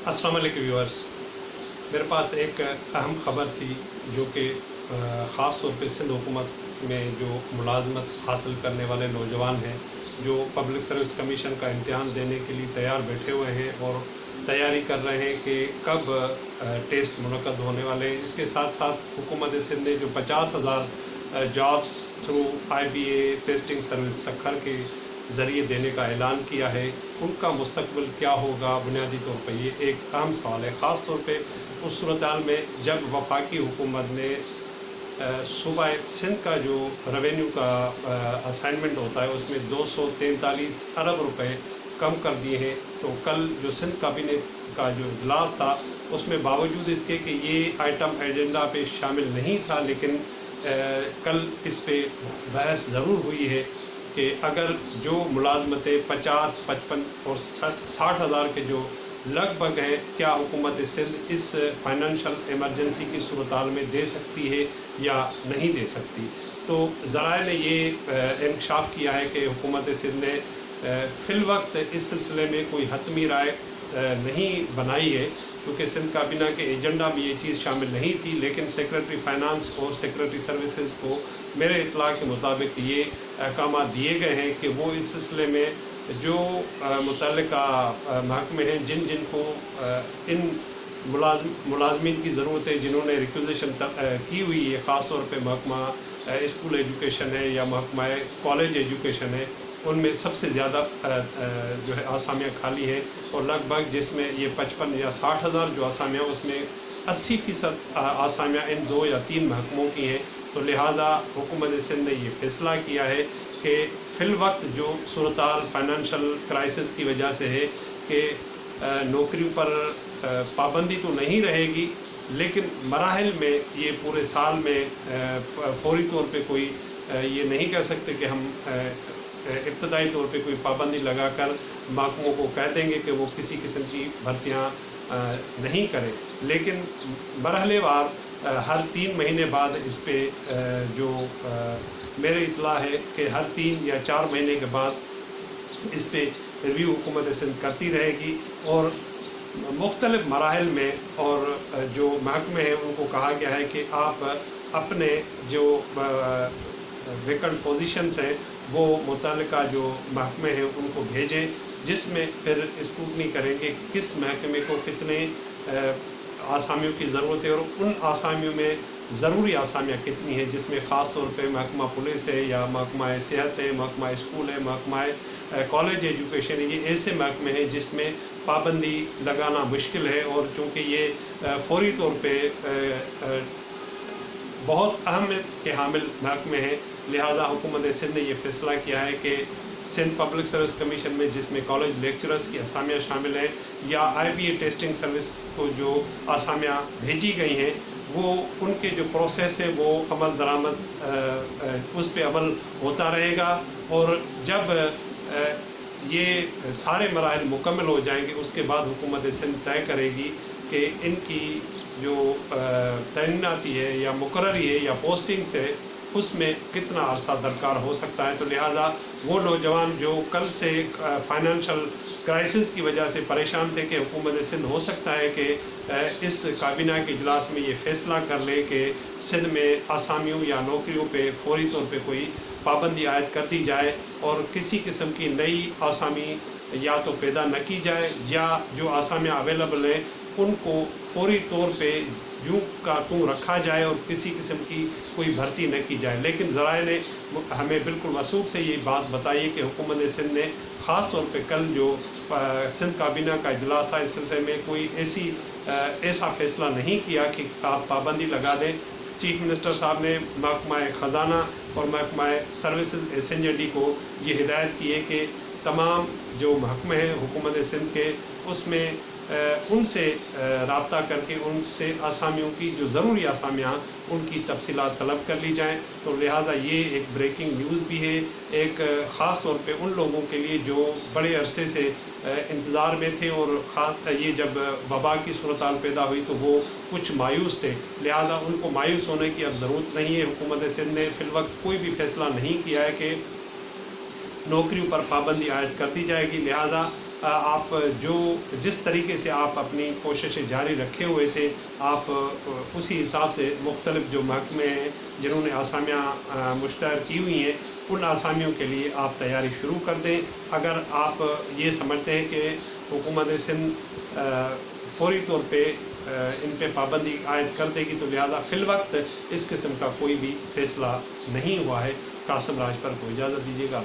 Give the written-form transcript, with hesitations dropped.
अस्सलाम वालेकुम व्यूअर्स, मेरे पास एक अहम ख़बर थी जो कि ख़ास तौर पे सिंध हुकूमत में जो मुलाजमत हासिल करने वाले नौजवान हैं जो पब्लिक सर्विस कमीशन का इम्तिहान देने के लिए तैयार बैठे हुए हैं और तैयारी कर रहे हैं कि कब टेस्ट मुनक़्क़द होने वाले हैं। इसके साथ साथ हुकूमत सिंध ने जो 50,000 jobs through IBA testing service Sukkur के ज़रिए देने का ऐलान किया है, उनका मुस्तक़बिल क्या होगा। बुनियादी तौर पर ये एक अहम सवाल है, ख़ास तौर पे उस सूरत हाल में जब वफाकी हुकूमत ने सूबा सिंध का जो रेवेन्यू का असाइनमेंट होता है उसमें 243 अरब रुपए कम कर दिए हैं। तो कल जो सिंध कैबिनेट का जो इजलास था उसमें बावजूद इसके कि ये आइटम एजेंडा पे शामिल नहीं था, लेकिन कल इस पे बहस ज़रूर हुई है कि अगर जो मुलाजमतें 50, 55 और 60 हज़ार के जो लगभग हैं, क्या हुकूमत सिंध इस फाइनेंशियल एमरजेंसी की सूरत हाल में दे सकती है या नहीं दे सकती। तो ज़राए ने ये इंकशाफ किया है कि हुकूमत सिंध ने फ़िल वक्त इस सिलसिले में कोई हतमी राय नहीं बनाई है, क्योंकि सिंध काबीना के एजेंडा में ये चीज़ शामिल नहीं थी। लेकिन सेक्रेटरी फाइनेंस और सेक्रेटरी सर्विसेज को मेरे इत्तला के मुताबिक ये अहकाम दिए गए हैं कि वो इस सिलसिले में जो मुतल्लिका महकमे हैं जिन को इन मुलाजमीन की ज़रूरत है, जिन्होंने रिक्विजिशन की हुई है, ख़ास तौर पे महकमा स्कूल एजुकेशन है या महकमा कॉलेज एजुकेशन है, उनमें सबसे ज़्यादा जो है आसामियाँ खाली हैं। और लगभग जिसमें ये 55 या 60 हज़ार जो आसामियाँ, उसमें 80% आसामियाँ इन 2 या 3 महकमों की हैं। तो लिहाजा हुकूमत सिंध ने ये फ़ैसला किया है कि फ़िल वक्त जो सूरत हाल फाइनेंशियल क्राइसिस की वजह से है कि नौकरियों पर पाबंदी तो नहीं रहेगी, लेकिन मराहिल में ये पूरे साल में फौरी तौर पे कोई ये नहीं कह सकते कि हम इब्तदाई तौर पे कोई पाबंदी लगाकर महकमों को कह देंगे कि वो किसी किस्म की भर्तियाँ नहीं करें। लेकिन मरहलेवार हर 3 महीने बाद इस पे जो मेरे इत्तला है कि हर 3 या 4 महीने के बाद इस पे रिव्यू हुकूमत सिंध करती रहेगी और मुख्तलिफ मराहिल में और जो महकमे हैं उनको कहा गया है कि आप अपने जो वेकेंट पोजीशंस हैं वो मुतल्लिका जो महकमे हैं उनको भेजें, जिसमें फिर स्क्रूटनी करेंगे किस महकमे को कितने आसामियों की ज़रूरत है और उन आसामियों में ज़रूरी आसामियाँ कितनी हैं, जिसमें ख़ास तौर पे महकमा पुलिस है या महकमा सेहत है, महकमा स्कूल है, महकमा कॉलेज एजुकेशन है। ये ऐसे महकमे हैं जिसमें पाबंदी लगाना मुश्किल है, और चूँकि ये फौरी तौर पे बहुत अहमियत के हामिल महकमे हैं, लिहाजा हुकूमत सिंध ने यह फ़ैसला किया है कि सिंध पब्लिक सर्विस कमीशन में जिसमें कॉलेज लेक्चरर्स की आसामियाँ शामिल हैं या IBA टेस्टिंग सर्विस को जो आसामियाँ भेजी गई हैं, वो उनके जो प्रोसेस है वो अमल दरामद उस पर अमल होता रहेगा। और जब ये सारे मराहिल मुकम्मल हो जाएंगे उसके बाद हुकूमत सिंध तय करेगी कि इनकी जो तैनाती है या मुकर्ररी है या पोस्टिंग्स है उसमें कितना अरसा दरकार हो सकता है। तो लिहाजा वो नौजवान जो कल से फाइनेंशियल क्राइसिस की वजह से परेशान थे कि हुकूमत सिंध हो सकता है कि इस काबीना के इजलास में ये फ़ैसला कर ले कि सिंध में आसामियों या नौकरियों पे फौरी तौर पे कोई पाबंदी आयद कर दी जाए और किसी किस्म की नई आसामी या तो पैदा न की जाए या जो आसामियाँ अवेलेबल हैं उनको फौरी तौर पे यूँ का तू रखा जाए और किसी किस्म की कोई भर्ती न की जाए। लेकिन ज़राए ने हमें बिल्कुल वसूख से ये बात बताई है कि हुकूमत सिंध ने ख़ास तौर पे कल जो सिंध काबीना का इजलास था इस सिलसिले में कोई ऐसा फ़ैसला नहीं किया कि आप पाबंदी लगा दें। चीफ मिनिस्टर साहब ने महकमा ख़जाना और महकमा सर्विसेज SNJD को ये हिदायत की है कि तमाम जो महकमे हैं हुकूमत सिंध के उसमें उनसे राब्ता करके उनसे आसामियों की जो ज़रूरी आसामियाँ उनकी तफसीलात तलब कर ली जाएँ। तो लिहाजा ये एक ब्रेकिंग न्यूज़ भी है, एक ख़ास तौर पे उन लोगों के लिए जो बड़े अरसे से इंतज़ार में थे और ख़ास ये जब वबा की सूरत हाल पैदा हुई तो वो कुछ मायूस थे। लिहाजा उनको मायूस होने की अब ज़रूरत नहीं है। हुकूमत सिंध ने फ़िल वक्त कोई भी फ़ैसला नहीं किया है कि नौकरियों पर पाबंदी आयद कर दी जाएगी। लिहाजा آپ جس طریقے سے آپ اپنی کوششیں جاری رکھے ہوئے تھے، آپ اسی حساب سے مختلف جو محکمے ہیں جنہوں نے آسامیاں مشتہر کی ہوئی ہیں، ان آسامیوں کے لیے آپ تیاری شروع کر دیں۔ اگر آپ یہ سمجھتے ہیں کہ حکومت سندھ فوری طور پہ ان پہ پابندی عائد کر دے گی، تو لہٰذا فی الوقت اس قسم کا کوئی بھی فیصلہ نہیں ہوا ہے۔ قاسم راج پر کو اجازت دیجیے گا۔